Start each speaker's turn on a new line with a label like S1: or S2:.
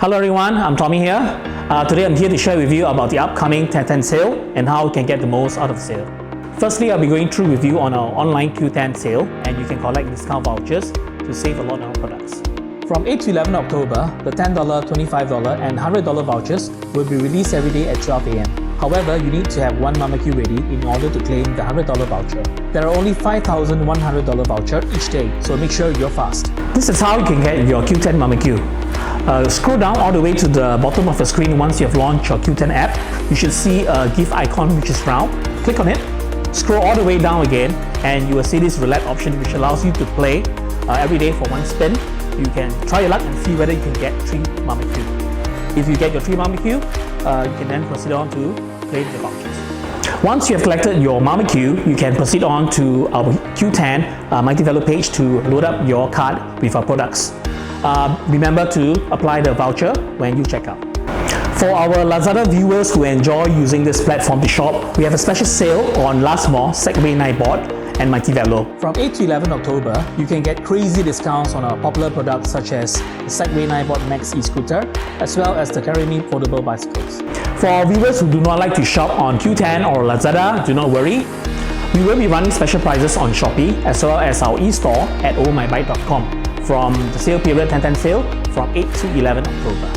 S1: Hello everyone, I'm Tommy here. Today I'm here to share with you about the upcoming 10/10 sale and how you can get the most out of the sale. Firstly, I'll be going through with you on our online Qoo10 sale, and you can collect discount vouchers to save a lot on our products. From 8 to 11 October, the $10, $25 and $100 vouchers will be released every day at 12 AM. However, you need to have one Mama-Q ready in order to claim the $100 voucher. There are only $5,100 voucher each day, so make sure you're fast. This is how you can get your Qoo10 Mama-Q. Scroll down all the way to the bottom of the screen. Once you have launched your Qoo10 app, you should see a gift icon which is round. Click on it, scroll all the way down again, and you will see this roulette option which allows you to play every day for one spin. You can try your luck and see whether you can get 3 Mama-Q. If you get your 3 Mama-Q, you can then proceed on to claim the vouchers. Once you have collected your Mama-Q, you can proceed on to our Qoo10 Mighty Velo page to load up your card with our products. Remember to apply the voucher when you check out. For our Lazada viewers who enjoy using this platform to shop, we have a special sale on 𝐒𝐴𝐲 Segway 9 board and Mighty Velo. From 8 to 11 October, you can get crazy discounts on our popular products such as the Segway 9 board Max e-scooter, as well as the 𝐶𝐴𝐫𝐵𝐵 foldable bicycles. For our viewers who do not like to shop on Qoo10 or Lazada, do not worry. We will be running special prices on Shopee as well as our e-store at ohmybike.com from the sale period 10/10 sale from 8 to 11 October.